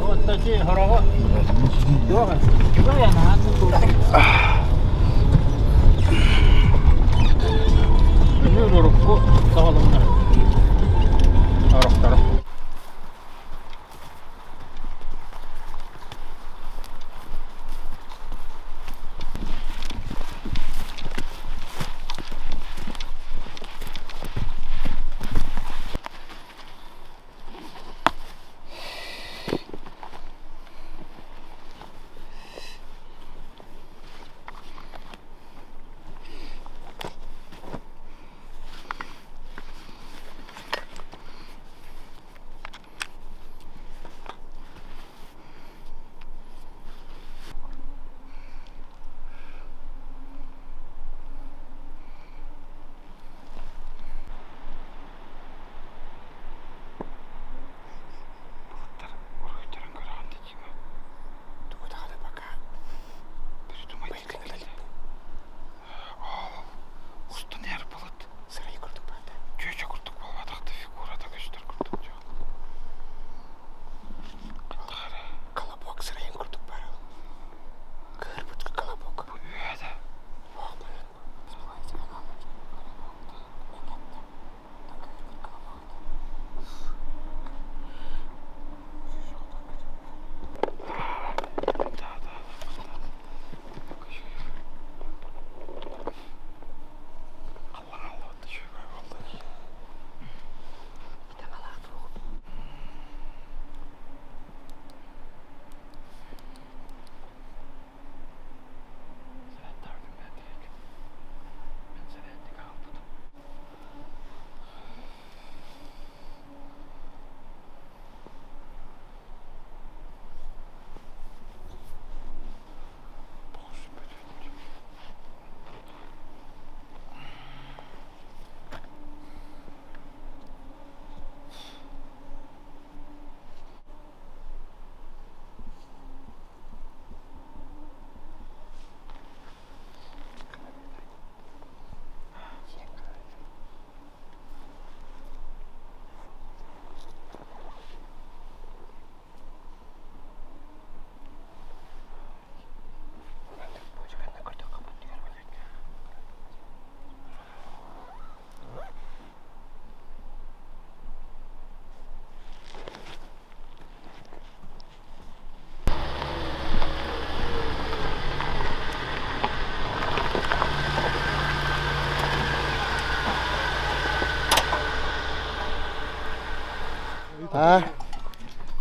Вот такие горова. Дорого. Ruku tavallaan arvottara.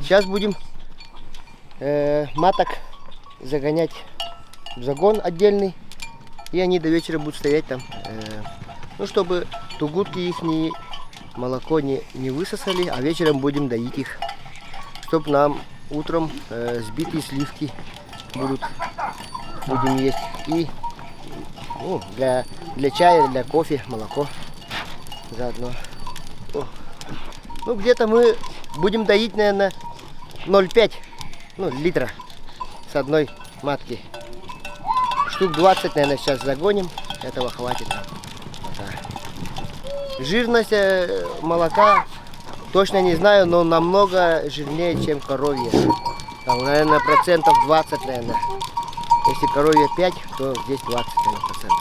Сейчас будем маток загонять в загон отдельный, и они до вечера будут стоять там, ну, чтобы тугутки их молоко не высосали, а вечером будем доить их, чтобы нам утром сбитые сливки будем есть, и ну, для чая, для кофе, молоко заодно. Ну, где-то мы будем доить, наверное, 0,5 литра с одной матки. Штук 20, наверное, сейчас загоним. Этого хватит. Да. Жирность молока точно не знаю, но намного жирнее, чем коровье. Там, наверное, процентов 20, наверное. Если коровье 5, то здесь 20, наверное, процентов.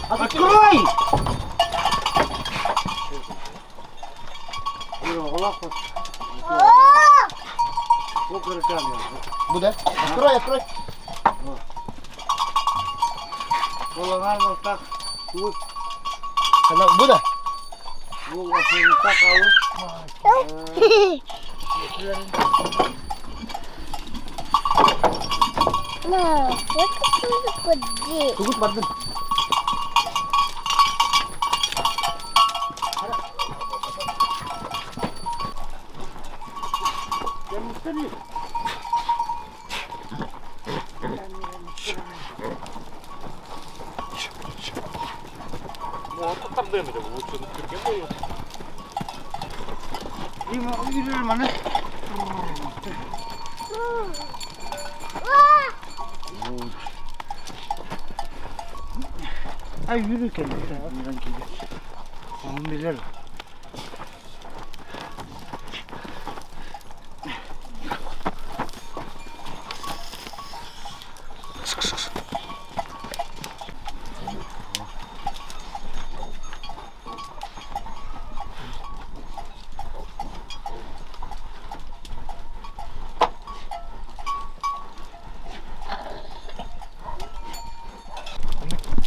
Открой! молоко. Сколько руками? Буде? Открой. Полагаємо так. Тут. Буде? Ну, власне, не так, Nah, what is it? Tunggu Martin. 뭐 어떡하면 되는데 뭐 어쩌면 그렇게 뭐요. 이거 일을 만해. 아 이렇게 이런 기계. 밀려.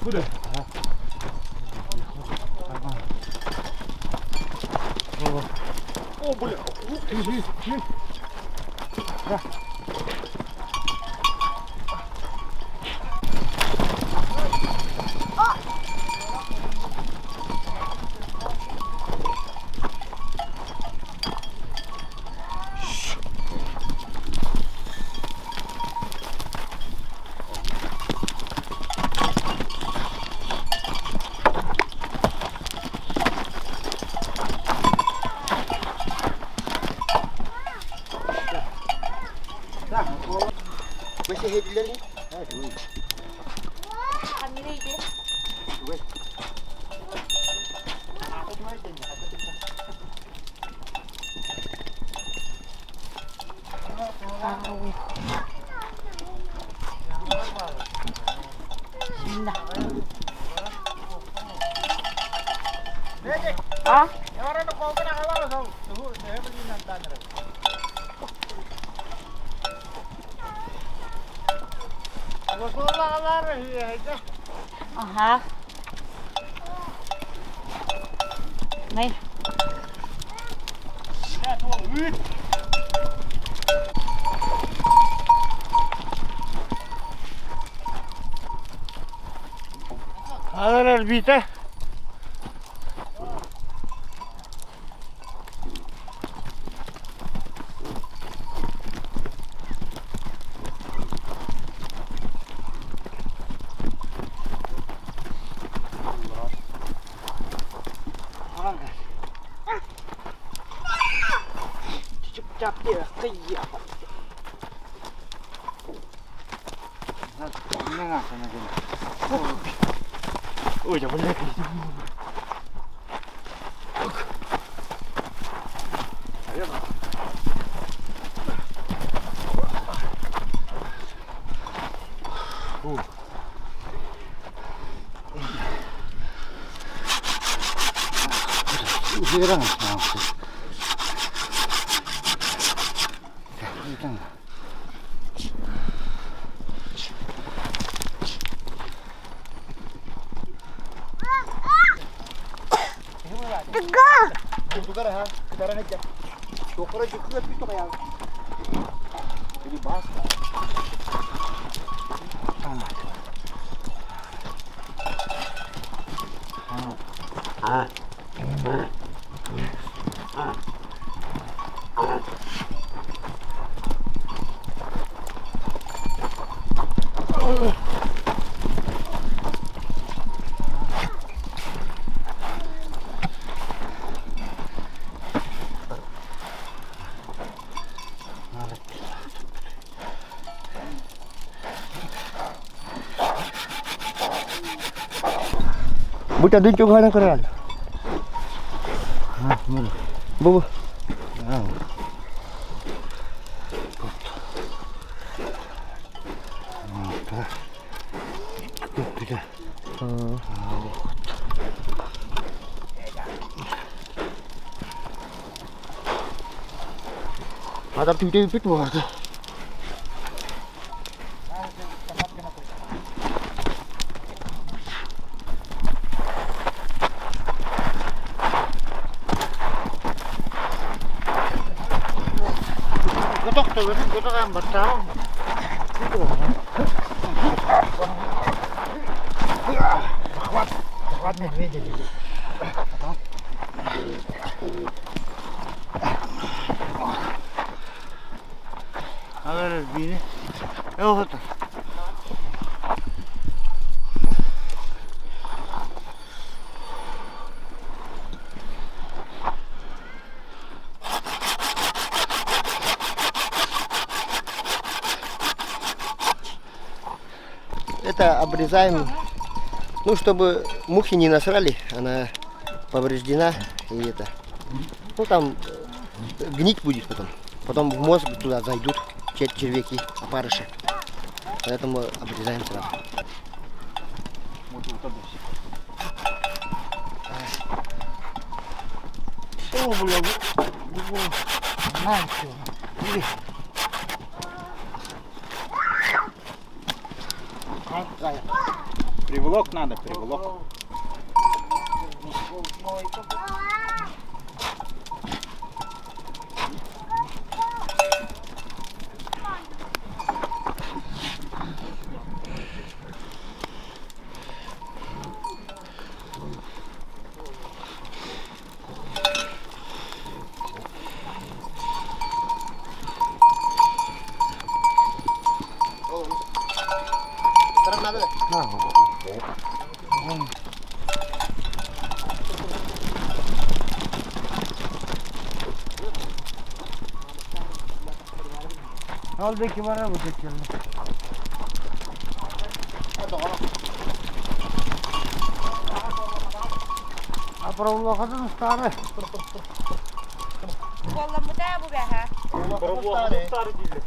그래. 뭐야? Masih hediler ni? Ah? Aha. Này. 하나를 밑에. Capek kaya. 그냥 하나 좀. 잡을래. 얘랑 일단 Tegak. Tukar ha, sekarang aja. Tukar juga itu kayak. Jadi bas. Buta dun chung hanang keral. mana? Bu. 그래. Adam tüyde ipik mi vardı? Gotok yang bertahun. Хват медведя. Надо разбили. Вот это. Это обрезаем, ну, чтобы мухи не насрали, она повреждена, и это, ну, там гнить будет потом. Потом в мозг туда зайдут червяки, опарыши. Поэтому обрезаем сразу. Приволок надо, приволок. Al belki bana bu tekrar. Проволока старая. Колла мудая бубяха. Проволока старый дилер.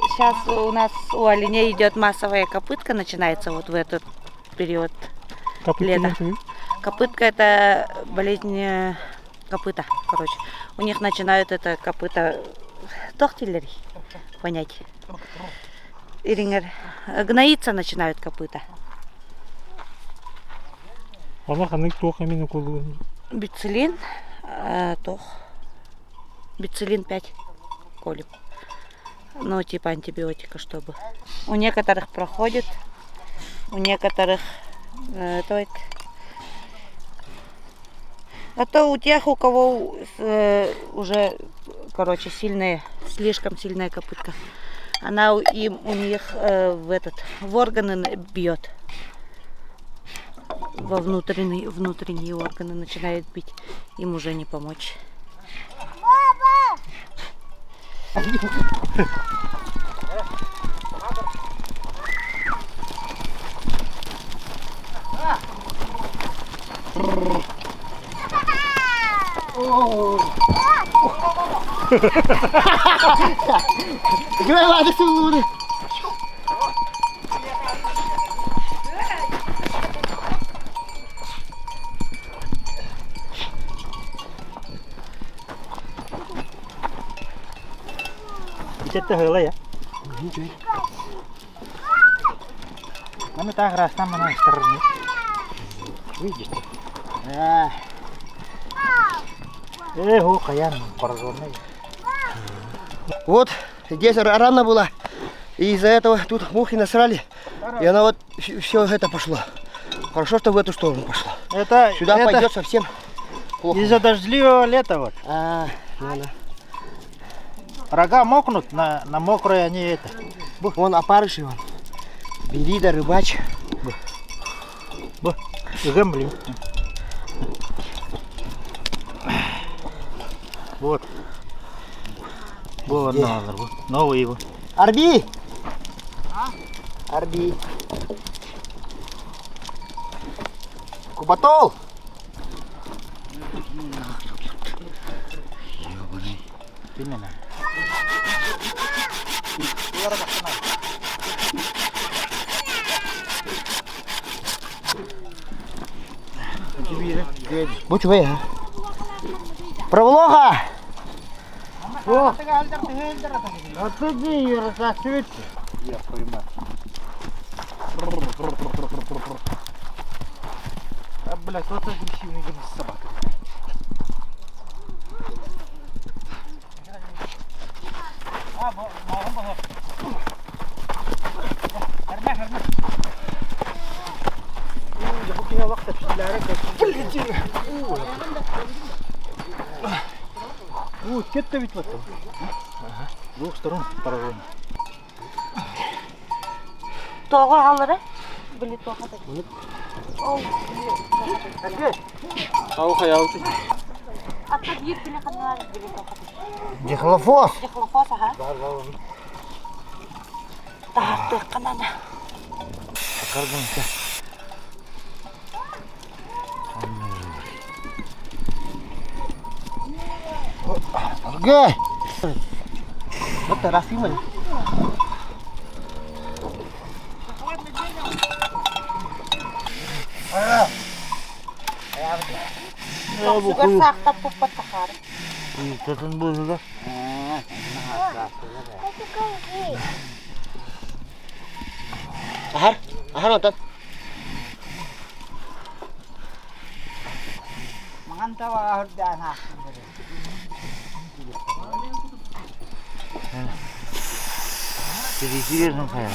Сейчас у нас у оленей идет массовая копытка, начинается вот в этот период лета. Копытка — это болезнь копыта, короче. У них начинают это копыта тохтиллери, понять. Ирингер, гноиться начинают копыта. Бицилин, тох. Бицилин 5 колем. Ну, типа антибиотика, чтобы. У некоторых проходит, у некоторых а то у тех, у кого уже, короче, слишком сильная копытка, она у них в органы бьет. Во внутренние органы начинает бить. Им уже не помочь. Играй, ладно, все луны. Chết hơi lấy à? Nó ta ra năm này stern. Видишь? Хаян, пораженный. Вот, здесь рана была, и из-за этого тут мухи насрали, и она вот все это пошло. Хорошо, что в эту сторону пошло. Сюда пойдет совсем плохо. Из-за дождливого лета вот. Ну. Рога мокнут, на мокрые они это. Вон опарыши, вон. Бери да рыбачь. Гэмблин. Вот. Вот новый его. Арби! Арби. Кубатол! Именно. Будь вы. Проволока! О! Отсюда ее рассасывается. Я пойму. А, блядь, вот агрессивный собака. Кетті бит вот. Ага. С двух сторон параллельно. Тоғы қалыры? Білі тоғы да. Ауха яуты. Атта бейіп білі қанылады білі тоғы да. Дихлофос. Дихлофос, ага. Тағырды қананы. Карбонка. Гай! Вот Рафима. Тоқсыға сақтап бұп баттақары. Татын болды да. Ахар, ахар отат. Маған таба ahırdan hakkım. Перекидываем кая.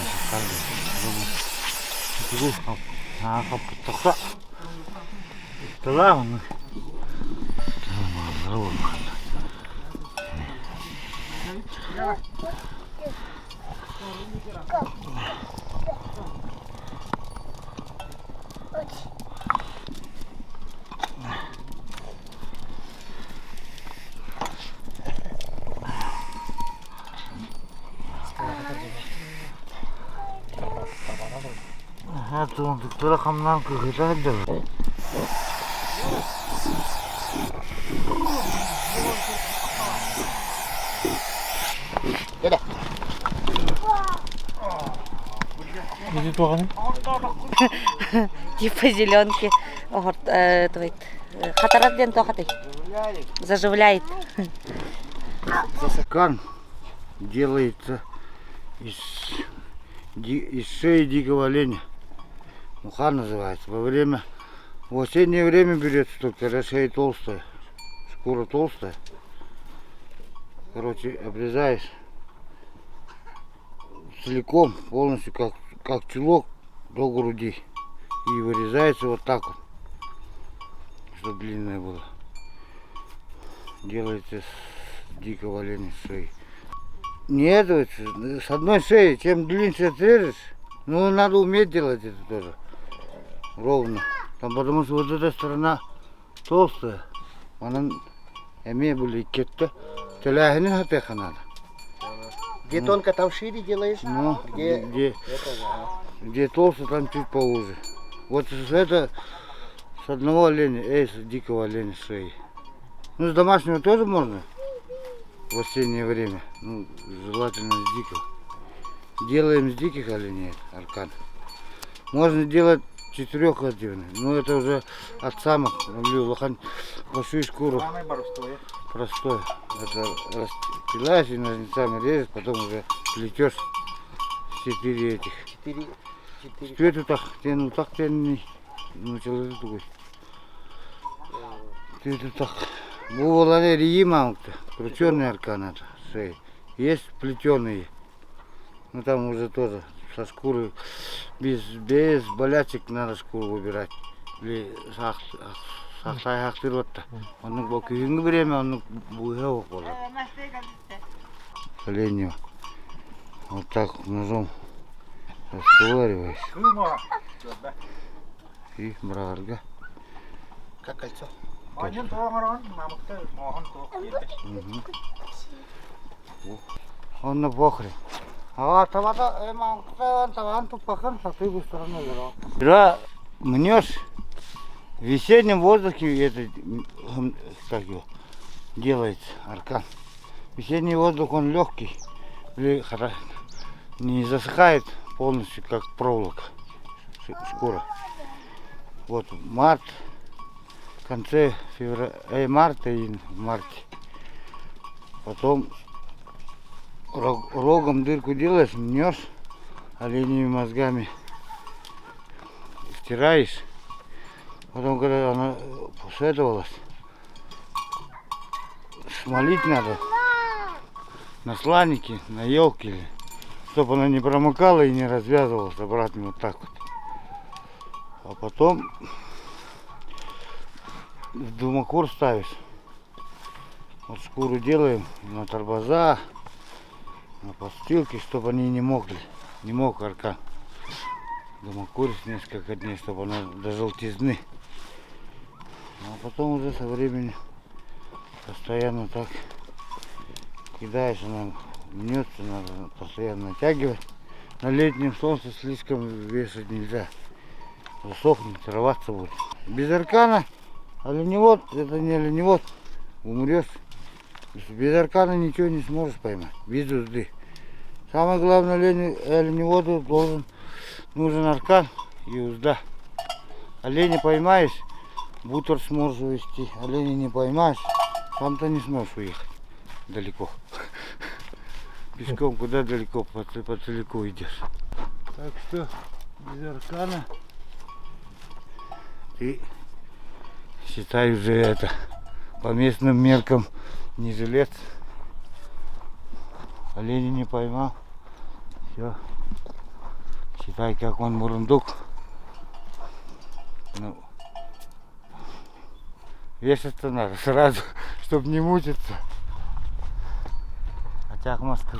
Иди, а тоқса. Тылағын. Tuh, tuh kamnan ke kita aja. Деда. Иди туганы. Типа зеленки. Хатарадден тоқатай. Заживляет. Засакан делается из шеи дикого оленя. Муха называется. В осеннее время берется только, когда шея толстая, шкура толстая. Короче, обрезаешь целиком, полностью, как чулок до груди. И вырезается вот так вот, чтобы длинное было. Делается с дикого оленя шеи. Нет, с одной шеи, чем длиннее отрежешь, ну надо уметь делать это тоже. Ровно. Там, потому что вот эта сторона толстая, она имеет были кетта, теляхины хатеха надо. Где тонко, там шире делаешь? Ну, Где? где толстая, там чуть поуже. Вот это с одного оленя, с дикого оленя шеи. Ну, с домашнего тоже можно в осеннее время. Ну, желательно с дикого. Делаем с диких оленей аркан. Можно делать четырехотдельный, но это уже от самок. Большую шкуру. Простой. Это распиляешь и ножницами режешь, потом уже плетешь 4 этих. 4. Спереди так тяни, ну человек такой. Спереди так. Бувалали риимаунты, крученые арканы шеи. Есть плетеные. Ну там уже тоже со шкуры, без болячек надо шкуру выбирать. Или сахтай хактыротта. Он был күйінгі время, он буйга около. Оленью. Вот так ножом расковариваешь. И брагарга. Как кольцо. Он на похре. А таван тупахан со той стороны играл. Когда мнешь, в весеннем воздухе это как его, делается аркан. Весенний воздух он легкий, не засыхает полностью как проволока, шкура. Вот март, конце марта и в марте. Потом рогом дырку делаешь, мнешь оленями мозгами, стираешь. Потом, когда она посетовалась, смолить надо на сланнике, на елке, чтобы она не промокала и не развязывалась обратно вот так вот. А потом в дымокур ставишь. Вот шкуру делаем на тормоза, на подстилки, чтобы они не мокли. Не мог аркан. Дымокурить несколько дней, чтобы она до желтизны. А потом уже со временем постоянно так кидаешь, она мнется, надо постоянно натягивать. На летнем солнце слишком вешать нельзя. Засохнет, рваться будет. Без аркана оленевод, это не оленевод, умрешь. Без аркана ничего не сможешь поймать, без узды. Самое главное оленеводу нужен аркан и узда. Оленя поймаешь, бутер сможешь увести. Оленя не поймаешь, сам-то не сможешь уехать далеко. Пешком куда далеко, по целику идешь. Так что без аркана ты, считай, уже это по местным меркам не жилец. Оленя не поймал, все, считай, как он бурундук. Ну, вешаться надо сразу, чтобы не мучиться. Хотя маска.